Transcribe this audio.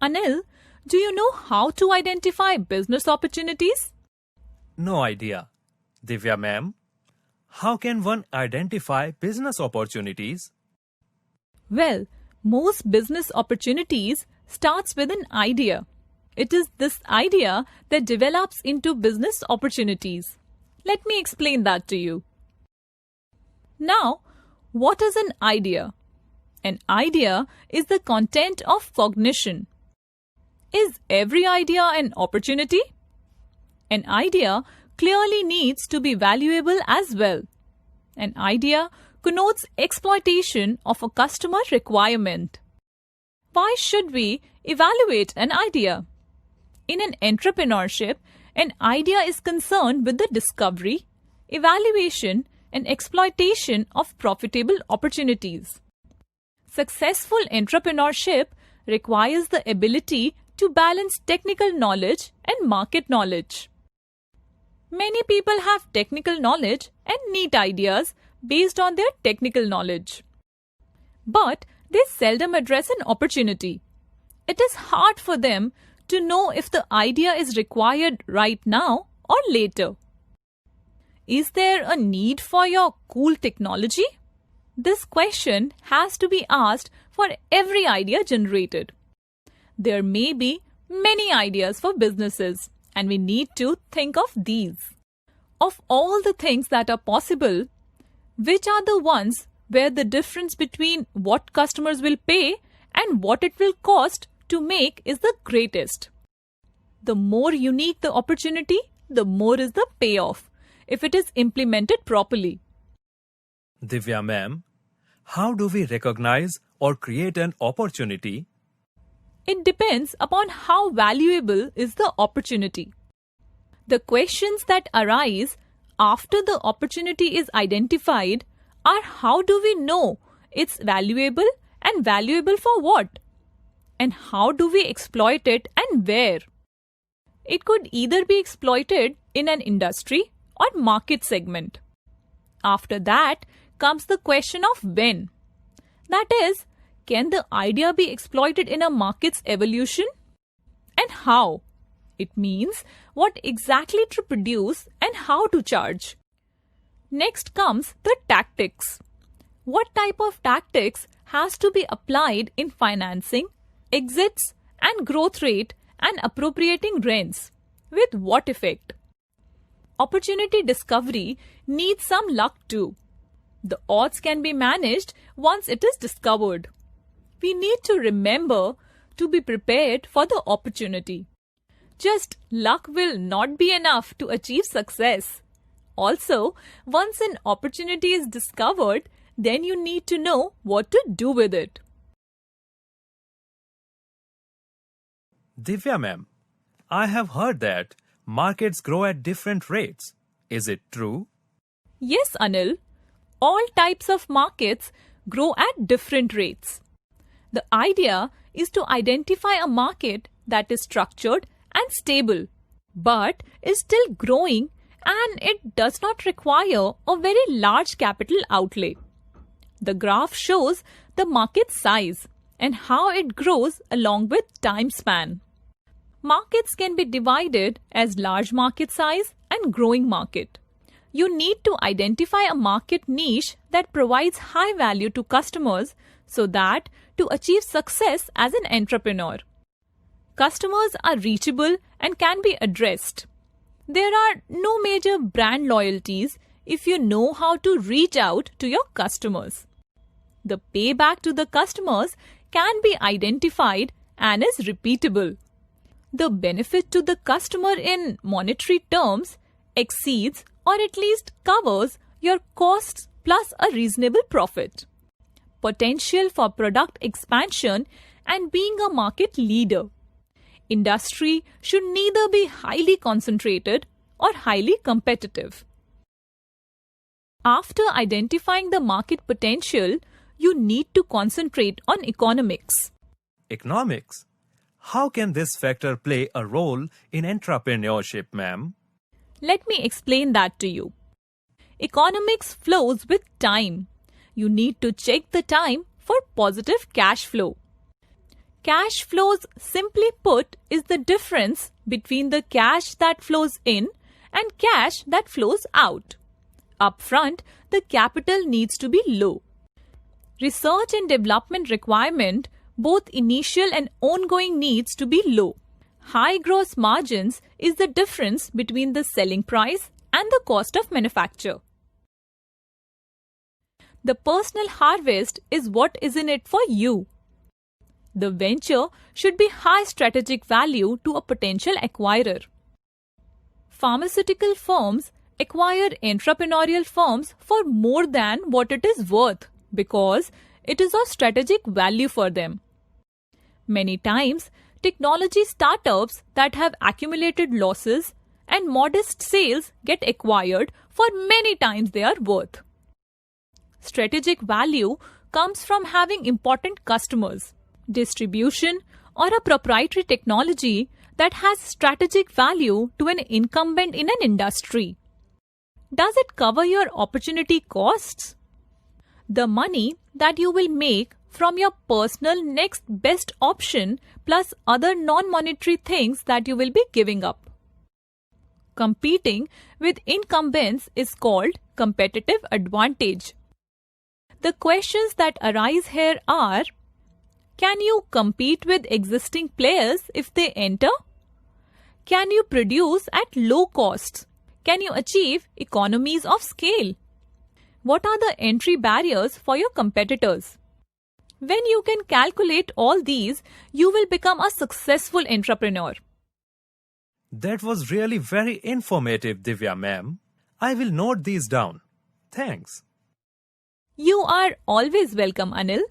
Anil, do you know how to identify business opportunities? No idea. Divya ma'am, how can one identify business opportunities? Well, most business opportunities starts with an idea. It is this idea that develops into business opportunities. Let me explain that to you. Now, what is an idea? An idea is the content of cognition. Is every idea an opportunity? An idea clearly needs to be valuable as well. An idea connotes exploitation of a customer requirement. Why should we evaluate an idea? In an entrepreneurship, an idea is concerned with the discovery, evaluation, and exploitation of profitable opportunities. Successful entrepreneurship requires the ability to balance technical knowledge and market knowledge. Many people have technical knowledge and neat ideas based on their technical knowledge. But they seldom address an opportunity. It is hard for them to know if the idea is required right now or later. Is there a need for your cool technology? This question has to be asked for every idea generated. There may be many ideas for businesses, and we need to think of these. Of all the things that are possible, which are the ones where the difference between what customers will pay and what it will cost to make is the greatest? The more unique the opportunity, the more is the payoff, if it is implemented properly. Divya ma'am, how do we recognize or create an opportunity? It depends upon how valuable is the opportunity. The questions that arise after the opportunity is identified are: how do we know it's valuable and valuable for what? And how do we exploit it and where? It could either be exploited in an industry or market segment. After that comes the question of when. That is, can the idea be exploited in a market's evolution? And how? It means what exactly to produce and how to charge. Next comes the tactics. What type of tactics has to be applied in financing, exits, and growth rate and appropriating rents? With what effect? Opportunity discovery needs some luck too. The odds can be managed once it is discovered. We need to remember to be prepared for the opportunity. Just luck will not be enough to achieve success. Also, once an opportunity is discovered, then you need to know what to do with it. Divya ma'am, I have heard that markets grow at different rates. Is it true? Yes, Anil. All types of markets grow at different rates. The idea is to identify a market that is structured and stable, but is still growing, and it does not require a very large capital outlay. The graph shows the market size and how it grows along with time span. Markets can be divided as large market size and growing market. You need to identify a market niche that provides high value to customers so that to achieve success as an entrepreneur. Customers are reachable and can be addressed. There are no major brand loyalties if you know how to reach out to your customers. The payback to the customers can be identified and is repeatable. The benefit to the customer in monetary terms exceeds or at least covers your costs plus a reasonable profit. Potential for product expansion and being a market leader. Industry should neither be highly concentrated or highly competitive. After identifying the market potential, you need to concentrate on economics. Economics? How can this factor play a role in entrepreneurship, ma'am? Let me explain that to you. Economics flows with time. You need to check the time for positive cash flow. Cash flows, simply put, is the difference between the cash that flows in and cash that flows out. Upfront, the capital needs to be low. Research and development requirement, both initial and ongoing, needs to be low. High gross margins is the difference between the selling price and the cost of manufacture. The personal harvest is what is in it for you. The venture should be high strategic value to a potential acquirer. Pharmaceutical firms acquire entrepreneurial firms for more than what it is worth because it is of strategic value for them. Many times, technology startups that have accumulated losses and modest sales get acquired for many times their worth. Strategic value comes from having important customers, distribution, or a proprietary technology that has strategic value to an incumbent in an industry. Does it cover your opportunity costs? The money that you will make from your personal next best option plus other non-monetary things that you will be giving up. Competing with incumbents is called competitive advantage. The questions that arise here are: can you compete with existing players if they enter? Can you produce at low costs? Can you achieve economies of scale? What are the entry barriers for your competitors? When you can calculate all these, you will become a successful entrepreneur. That was really very informative, Divya ma'am. I will note these down. Thanks. You are always welcome, Anil.